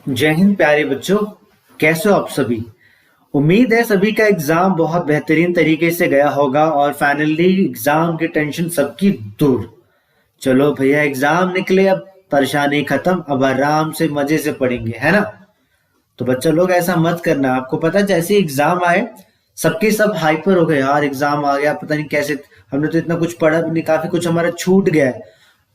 जय हिंद प्यारे बच्चों। कैसे हो आप सभी। उम्मीद है सभी का एग्जाम बहुत बेहतरीन तरीके से गया होगा और फाइनली एग्जाम की टेंशन सबकी दूर। चलो भैया एग्जाम निकले, अब परेशानी खत्म, अब आराम से मजे से पढ़ेंगे, है ना। तो बच्चों लोग ऐसा मत करना। आपको पता है जैसे एग्जाम आए सबके सब हाइपर हो गए, यार एग्जाम आ गया, पता नहीं कैसे, हमने तो इतना कुछ पढ़ा भी नहीं, काफी कुछ हमारा छूट गया है।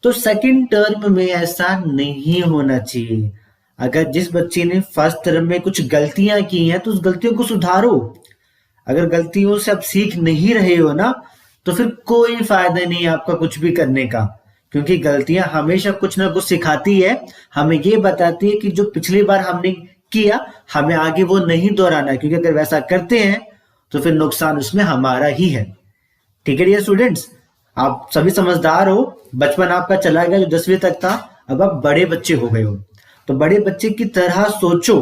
तो सेकंड टर्म में ऐसा नहीं होना चाहिए। अगर जिस बच्चे ने फर्स्ट टर्म में कुछ गलतियां की हैं तो उस गलतियों को सुधारो। अगर गलतियों से आप सीख नहीं रहे हो ना, तो फिर कोई फायदा नहीं है आपका कुछ भी करने का। क्योंकि गलतियां हमेशा कुछ ना कुछ सिखाती है, हमें ये बताती है कि जो पिछली बार हमने किया हमें आगे वो नहीं दोहराना है। क्योंकि अगर वैसा करते हैं तो फिर नुकसान उसमें हमारा ही है। ठीक है डियर स्टूडेंट्स, आप सभी समझदार हो। बचपन आपका चला गया जो 10वीं तक था, अब आप बड़े बच्चे हो गए हो। तो बड़े बच्चे की तरह सोचो,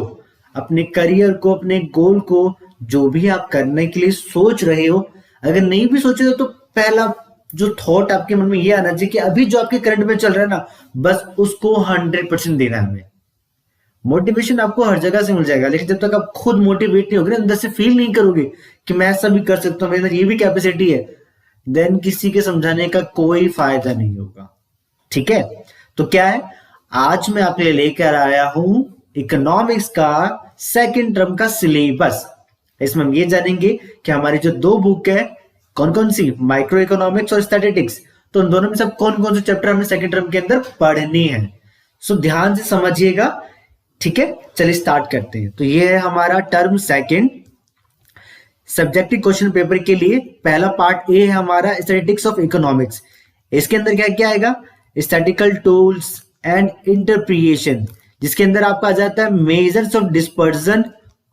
अपने करियर को, अपने गोल को, जो भी आप करने के लिए सोच रहे हो। अगर नहीं भी सोचे हो तो पहला जो थॉट आपके मन में ये आना चाहिए कि अभी जो आपके करंट में चल रहा है ना, बस उसको 100% देना है हमें। मोटिवेशन आपको हर जगह से मिल जाएगा, लेकिन जब तक आप खुद मोटिवेट नहीं होगे, अंदर से फील नहीं करोगे कि मैं ऐसा भी कर सकता हूँ, मेरे अंदर ये भी कैपेसिटी है, देन किसी के समझाने का कोई फायदा नहीं होगा। ठीक है, तो क्या है, आज मैं आपके लिए लेकर आया हूं इकोनॉमिक्स का सेकंड टर्म का सिलेबस। इसमें हम ये जानेंगे कि हमारी जो दो बुक है कौन कौन सी, माइक्रो इकोनॉमिक्स और स्टैटिस्टिक्स, तो उन दोनों में सब कौन कौन से चैप्टर हमें सेकंड टर्म के अंदर पढ़नी है। सो ध्यान से समझिएगा। ठीक है, चलिए स्टार्ट करते हैं। तो ये है हमारा term second subjective question paper के लिए। पहला पार्ट ए है हमारा स्टैटिस्टिक्स ऑफ इकोनॉमिक्स। इसके अंदर क्या क्या आएगा, स्टैटिस्टिकल टूल्स एंड इंटरप्रिटेशन, जिसके अंदर आपका आ जाता है measures of dispersion,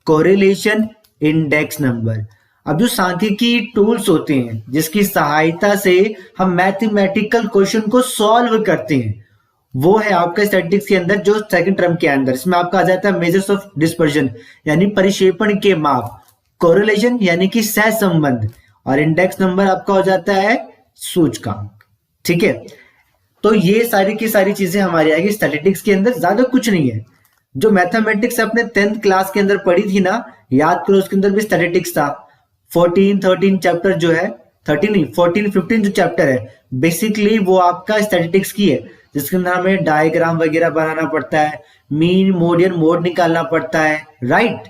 correlation, index number. अब जो सांख्यिकी टूल्स होते हैं जिसकी सहायता से हम मैथमेटिकल क्वेश्चन को सॉल्व करते हैं, वो है आपका स्टैटिस्टिक्स के अंदर जो सेकंड टर्म के अंदर। इसमें आपका आ जाता है मेजर्स ऑफ डिस्पर्जन यानी परिक्षेपण के माप, कोरिलेशन यानी कि सहसंबंध, और इंडेक्स नंबर आपका हो जाता है सूचकांक। ठीक है, तो ये सारी की सारी चीजें हमारी आएगी स्टैटिस्टिक्स के अंदर, ज्यादा कुछ नहीं है। जो मैथमेटिक्स अपने 10th क्लास के अंदर पढ़ी थी ना, याद करो, उसके अंदर भी स्टैटिस्टिक्स था। 14-13 चैप्टर जो है, 13 नहीं 14-15 जो चैप्टर है बेसिकली वो आपका स्टैटिस्टिक्स की है, जिसके अंदर हमें डायग्राम वगैरह बनाना पड़ता है, मीन मोडियन मोड निकालना पड़ता है, राइट।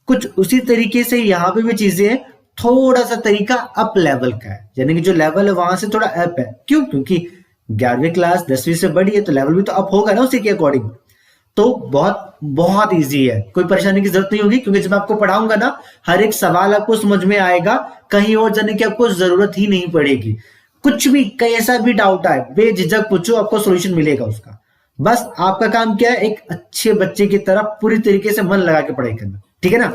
कुछ उसी तरीके से यहाँ पे भी चीजें थोड़ा सा तरीका अप लेवल का है, यानी कि जो लेवल है वहां से थोड़ा अप है। क्यों? क्योंकि 11वीं क्लास 10वीं से बड़ी है तो लेवल भी तो अप होगा ना उसी के अकॉर्डिंग। तो बहुत बहुत इजी है, कोई परेशानी की जरूरत नहीं होगी। क्योंकि जब मैं आपको पढ़ाऊंगा ना, हर एक सवाल आपको समझ में आएगा, कहीं और जाने की आपको जरूरत ही नहीं पड़ेगी। कुछ भी कैसा भी डाउट आए बेझिझक पूछो, आपको सोल्यूशन मिलेगा उसका। बस आपका काम क्या है, एक अच्छे बच्चे की तरह पूरी तरीके से मन लगा के पढ़ाई करना। ठीक है ना।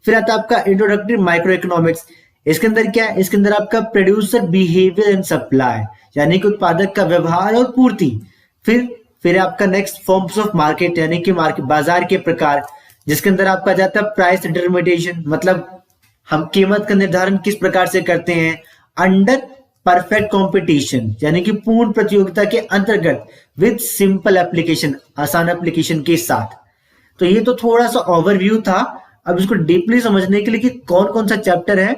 फिर आता है आपका इंट्रोडक्टरी माइक्रो इकोनॉमिक्स। इसके अंदर क्या है, इसके अंदर आपका प्रोड्यूसर बिहेवियर एंड सप्लाई, यानी कि उत्पादक का व्यवहार और पूर्ति। फिर आपका नेक्स्ट फॉर्म्स ऑफ मार्केट, यानी कि मार्केट बाजार के प्रकार, जिसके अंदर आपका जाता है प्राइस डिटरमिनेशन, मतलब हम कीमत का निर्धारण किस प्रकार से करते हैं अंडर परफेक्ट कंपटीशन, यानी कि पूर्ण प्रतियोगिता के अंतर्गत, विद सिंपल एप्लीकेशन, आसान एप्लीकेशन के साथ। तो ये तो थोड़ा सा ओवरव्यू था। अब इसको डीपली समझने के लिए कि कौन कौन सा चैप्टर है,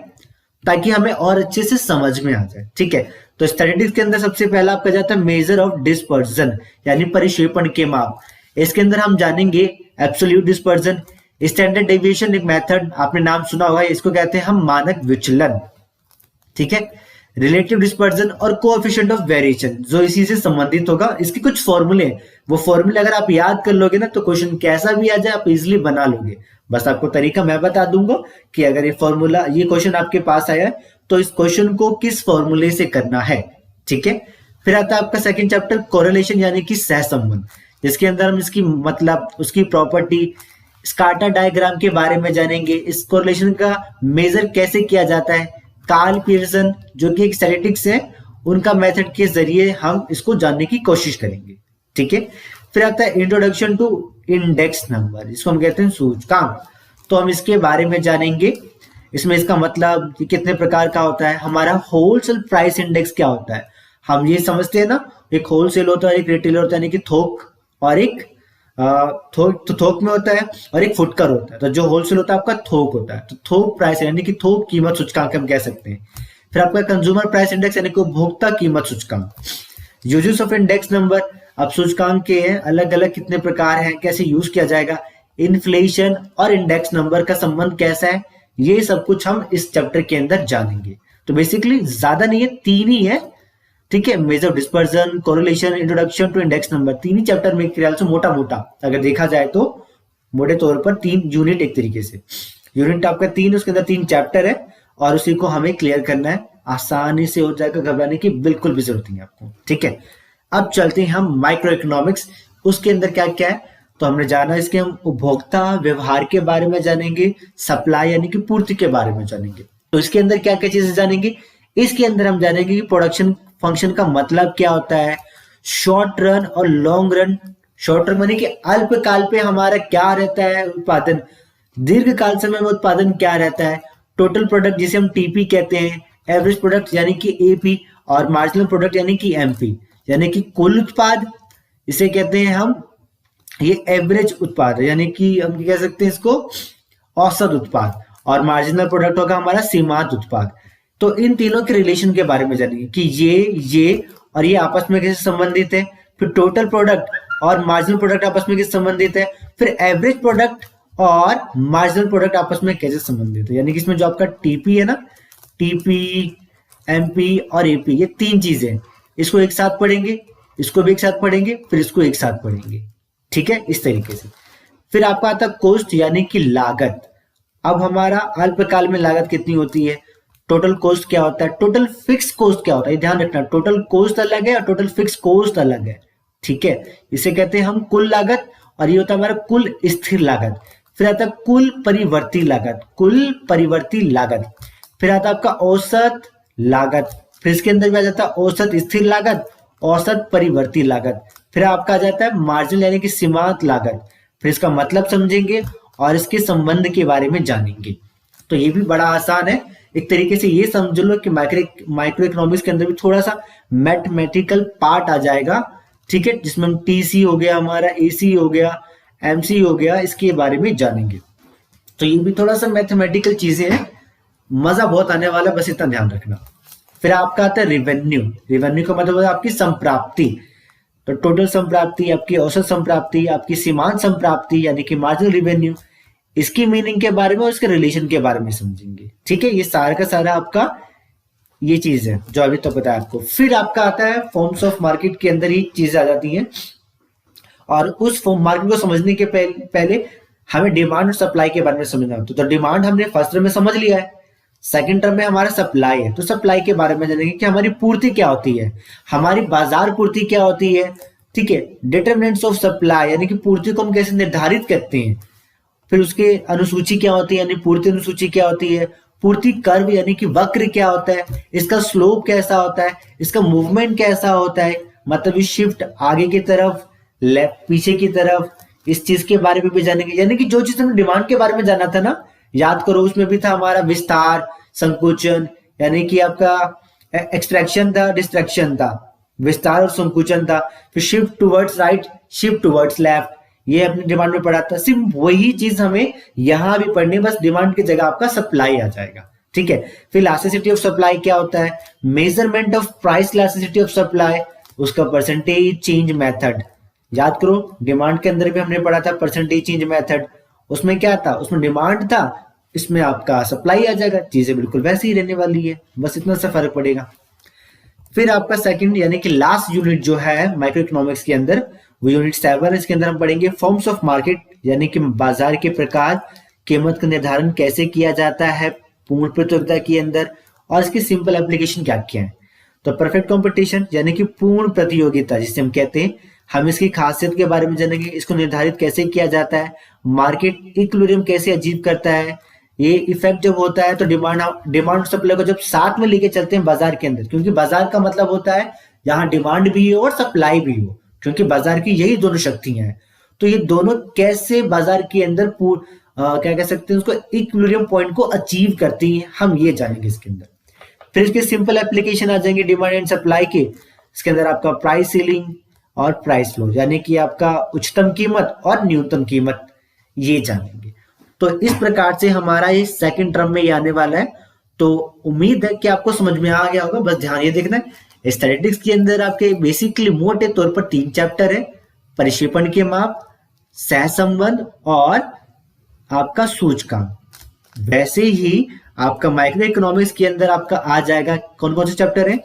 ताकि हमें और अच्छे से समझ में आ जाए। ठीक है, तो स्टैटिस्टिक्स के अंदर सबसे पहला आपका जाता है मेजर ऑफ डिस्पर्जन, यानी परिक्षेपण के माप। इसके अंदर हम जानेंगे एब्सोल्यूट डिस्पर्जन, स्टैंडर्ड डेविएशन, एक मेथड आपने नाम सुना होगा, इसको कहते हैं हम मानक विचलन। ठीक है, रिलेटिव डिस्पर्जन और कोएफिशिएंट ऑफ वेरिएशन जो इसी से संबंधित होगा। इसके कुछ फॉर्मूले, वो फॉर्मूले अगर आप याद कर लोगे ना तो क्वेश्चन कैसा भी आ जाए आप इजिली बना लोगे। बस आपको तरीका मैं बता दूंगा कि अगर ये फॉर्मूला, ये क्वेश्चन आपके पास आया है तो इस क्वेश्चन को किस फॉर्मूले से करना है। ठीक है, फिर आता है आपका सेकंड चैप्टर कोरिलेशन, यानी कि सहसंबंध, जिसके अंदर हम इसकी मतलब, उसकी प्रॉपर्टी, स्काटा डायग्राम के बारे में जानेंगे। इस कोरिलेशन का मेजर कैसे किया जाता है, कार्ल पियर्सन जो कि एक स्टैटिस्टिक्स है, उनका मेथड के जरिए हम इसको जानने की कोशिश करेंगे। ठीक है, फिर आता है इंट्रोडक्शन टू इंडेक्स नंबर, जिसको हम कहते हैं सूचकांक। तो हम इसके बारे में जानेंगे, इसमें इसका मतलब कि कितने प्रकार का होता है, हमारा होलसेल प्राइस इंडेक्स क्या होता है। हम ये समझते हैं ना, एक होलसेल होता है, एक रिटेलर होता है, यानी कि थोक, और एक थोक तो थोक में होता है और एक फुटकर होता है। तो जो होलसेल होता है आपका थोक होता है, तो थोक प्राइस यानी कि थोक कीमत सूचकांक हम कह सकते हैं। फिर आपका कंज्यूमर प्राइस इंडेक्स यानी कि उपभोक्ता कीमत सूचकांक। यूजेस ऑफ इंडेक्स नंबर, अब सूचकांक के अलग अलग कितने प्रकार हैं, कैसे यूज किया जाएगा, इन्फ्लेशन और इंडेक्स नंबर का संबंध कैसा है, ये सब कुछ हम इस चैप्टर के अंदर जानेंगे। तो बेसिकली ज्यादा नहीं है, तीन ही है, ठीक है। Measure dispersion, correlation, introduction to index number, तीन ही चैप्टर में ख्याल से मोटा मोटा अगर देखा जाए तो मोटे तौर पर 3 यूनिट, एक तरीके से यूनिट आपका 3, उसके अंदर 3 चैप्टर है और उसी को हमें क्लियर करना है, आसानी से हो जाएगा, घबराने की बिल्कुल भी जरूरत नहीं है आपको, ठीक है। अब चलते हैं हम माइक्रो इकोनॉमिक्स, उसके अंदर क्या क्या है तो हमने जाना, इसके हम उपभोक्ता व्यवहार के बारे में जानेंगे, सप्लाई यानी कि पूर्ति के बारे में जानेंगे। तो इसके अंदर क्या क्या चीजें जानेंगे, इसके अंदर हम जानेंगे कि प्रोडक्शन फंक्शन का मतलब क्या होता है, शॉर्ट रन और लॉन्ग रन। शॉर्ट रन मानी कि अल्पकाल पे हमारा क्या रहता है उत्पादन, दीर्घ काल समय में उत्पादन क्या रहता है, टोटल प्रोडक्ट जिसे हम टीपी कहते हैं, एवरेज प्रोडक्ट यानी कि एपी, और मार्जिनल प्रोडक्ट यानी कि एमपी, यानी कि कुल उत्पाद, इसे कहते हैं हम, ये एवरेज उत्पाद यानी कि हम कह सकते हैं इसको औसत उत्पाद, और मार्जिनल प्रोडक्ट होगा हमारा सीमांत उत्पाद। तो इन तीनों के रिलेशन के बारे में जानेंगे कि ये और ये आपस में कैसे संबंधित है, फिर टोटल प्रोडक्ट और मार्जिनल प्रोडक्ट आपस में कैसे संबंधित है, फिर एवरेज प्रोडक्ट और मार्जिनल प्रोडक्ट आपस में कैसे संबंधित है, यानी कि इसमें जो आपका टीपी है ना, टीपी, एमपी और एपी, ये 3 चीजें, इसको एक साथ पढ़ेंगे, इसको भी एक साथ पढ़ेंगे, फिर इसको एक साथ पढ़ेंगे, ठीक है, इस तरीके से। फिर आपका आता कॉस्ट यानी कि लागत। अब हमारा अल्पकाल में लागत कितनी होती है, टोटल कॉस्ट क्या होता है, टोटल फिक्स कॉस्ट क्या होता है, ध्यान रखना, टोटल कॉस्ट अलग है और टोटल फिक्स कॉस्ट अलग है, ठीक है। इसे कहते हैं हम कुल लागत, और ये होता है हमारा कुल स्थिर लागत। फिर आता है कुल परिवर्ती लागत, कुल परिवर्ती लागत। फिर आता है आपका औसत लागत, फिर इसके अंदर भी आ जाता है औसत स्थिर लागत, औसत परिवर्ती लागत। फिर आपका आ जाता है मार्जिनल यानी कि सीमांत लागत। फिर इसका मतलब समझेंगे और इसके संबंध के बारे में जानेंगे। तो ये भी बड़ा आसान है, एक तरीके से ये समझ लो कि माइक्रो इकोनॉमिक्स के अंदर भी थोड़ा सा मैथमेटिकल पार्ट आ जाएगा, ठीक है, जिसमें हम टीसी हो गया, हमारा एसी हो गया, एमसी हो गया, इसके बारे में जानेंगे। तो ये भी थोड़ा सा मैथमेटिकल चीजें हैं, मजा बहुत आने वाला है, बस इतना ध्यान रखना। फिर आपका आता है रिवेन्यू, रिवेन्यू का मतलब है आपकी संप्राप्ति। तो टोटल संप्राप्ति, आपकी औसत संप्राप्ति, आपकी सीमांत संप्राप्ति यानी कि मार्जिनल रिवेन्यू, इसकी मीनिंग के बारे में और इसके रिलेशन के बारे में समझेंगे, ठीक है। ये सारा का सारा आपका ये चीज है जो अभी तो पता है आपको। फिर आपका आता है फॉर्म्स ऑफ मार्केट, के अंदर ही चीजें आ जाती हैं, और उस फॉर्म मार्केट को समझने के पहले हमें डिमांड और सप्लाई के बारे में समझना होता है। तो डिमांड हमने फर्स्ट टर्म में समझ लिया है, सेकंड टर्म में हमारा सप्लाई है, तो सप्लाई के बारे में जानेंगे कि हमारी पूर्ति क्या होती है, हमारी बाजार पूर्ति क्या होती है, ठीक है। डिटरमिनेंट्स ऑफ सप्लाई यानी कि पूर्ति को हम कैसे निर्धारित करते हैं। फिर उसके अनुसूची क्या होती है, यानी पूर्ति अनुसूची क्या होती है, पूर्ति कर्व यानी कि वक्र क्या होता है, इसका स्लोप कैसा होता है, इसका मूवमेंट कैसा होता है, मतलब ये शिफ्ट आगे की तरफ, लेफ्ट पीछे की तरफ, इस चीज के बारे में भी जानेंगे। यानी कि जो चीज हमने डिमांड के बारे में जाना था ना, याद करो, उसमें भी था हमारा विस्तार, संकुचन, यानी कि आपका एक्सट्रैक्शन था, डिस्ट्रैक्शन था, विस्तार और संकुचन था। फिर shift towards right, shift towards left, ये अपनी डिमांड में पढ़ा था। सिर्फ वही चीज हमें यहां भी पढ़नी, बस डिमांड की जगह आपका सप्लाई आ जाएगा, ठीक है। फिर इलास्टिसिटी ऑफ सप्लाई क्या होता है, measurement of price elasticity of supply, उसका परसेंटेज चेंज मेथड, याद करो डिमांड के अंदर भी हमने पढ़ा था परसेंटेज चेंज मेथड। उसमें क्या था, उसमें डिमांड था, इसमें आपका सप्लाई आ जाएगा, चीजें बिल्कुल वैसे ही रहने वाली है, बस इतना सा फर्क पड़ेगा। फिर आपका सेकंड यानी कि लास्ट यूनिट जो है माइक्रो इकोनॉमिक्स के अंदर, वो यूनिट 7, इसके अंदर हम पढ़ेंगे फॉर्म्स ऑफ मार्केट, यानी कि बाजार के प्रकार, कीमत का निर्धारण कैसे किया जाता है पूर्ण प्रतियोगिता के अंदर, और इसकी सिंपल एप्लीकेशन क्या क्या है। तो परफेक्ट कंपटीशन यानी कि पूर्ण प्रतियोगिता जिसे हम कहते हैं, हम इसकी खासियत के बारे में जानेंगे, इसको निर्धारित कैसे किया जाता है, मार्केट इक्विलिब्रियम कैसे अचीव करता है, ये इफेक्ट जब होता है तो डिमांड सप्लाई को जब साथ में लेके चलते हैं बाजार के अंदर, क्योंकि बाजार का मतलब होता है यहाँ डिमांड भी हो और सप्लाई भी हो, क्योंकि बाजार की यही दोनों शक्तियां हैं। तो ये दोनों कैसे बाजार के अंदर क्या कह सकते हैं उसको, इक्विलिब्रियम पॉइंट को अचीव करती हैं, हम ये जानेंगे इसके अंदर। फिर इसके सिंपल एप्लीकेशन आ जाएंगे डिमांड एंड सप्लाई के, इसके अंदर आपका प्राइस सीलिंग और प्राइस फ्लो, यानी कि आपका उच्चतम कीमत और न्यूनतम कीमत, ये जानेंगे। तो इस प्रकार से हमारा ये सेकंड टर्म में ये आने वाला है। तो उम्मीद है कि आपको समझ में आ गया होगा। बस ध्यान ये देखना है, स्टैटिस्टिक्स के अंदर आपके बेसिकली मोटे तौर पर 3 चैप्टर है, परिक्षेपण के माप, सहसंबंध और आपका सूचकांक। वैसे ही आपका माइक्रो इकोनॉमिक्स के अंदर आपका आ जाएगा, कौन कौन से चैप्टर है,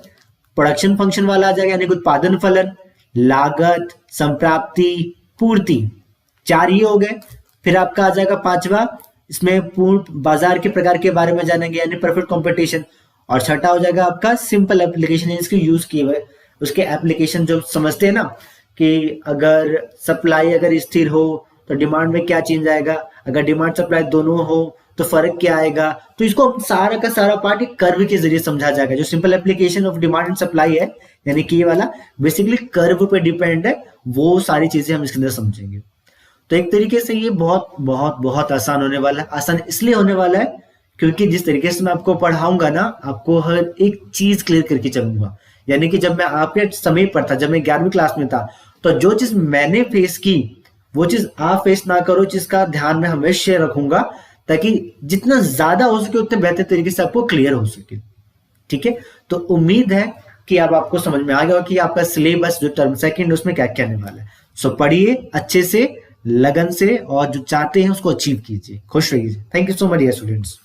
प्रोडक्शन फंक्शन वाला आ जाएगा, यानी कि उत्पादन फलन, लागत, संप्राप्ति, पूर्ति, 4 ये हो गए। फिर आपका आ जाएगा 5वां, इसमें पूर्ण बाजार के प्रकार के बारे में जानेंगे, यानी परफेक्ट कंपटीशन। और छठा हो जाएगा आपका सिंपल एप्लीकेशन, इसके यूज किए हुए उसके एप्लीकेशन जो समझते हैं ना, कि अगर सप्लाई अगर स्थिर हो तो डिमांड में क्या चेंज आएगा, अगर डिमांड सप्लाई दोनों हो तो फर्क क्या आएगा। तो इसको सारा का सारा पार्ट एक कर्व के जरिए समझा जाएगा। जो simple application of demand and supply है, यानी कि ये वाला बेसिकली कर्व पे डिपेंड है, वो सारी चीजें हम इसके अंदर समझेंगे। तो एक तरीके से ये बहुत बहुत बहुत आसान होने वाला है। आसान इसलिए होने वाला है क्योंकि जिस तरीके से मैं आपको पढ़ाऊंगा ना, आपको हर एक चीज क्लियर करके चलूंगा। यानी कि जब मैं आपके समय पर था, जब मैं 11वीं क्लास में था, तो जो चीज मैंने फेस की वो चीज आप फेस ना करो, जिसका ध्यान मैं हमेशा रखूंगा, ताकि जितना ज्यादा हो सके उतने बेहतर तरीके से आपको क्लियर हो सके। ठीक है, तो उम्मीद है कि अब आपको समझ में आ गया कि आपका सिलेबस जो टर्म सेकंड उसमें क्या क्या आने वाला है। सो पढ़िए अच्छे से, लगन से, और जो चाहते हैं उसको अचीव कीजिए। खुश रहिए। Thank you so much dear students.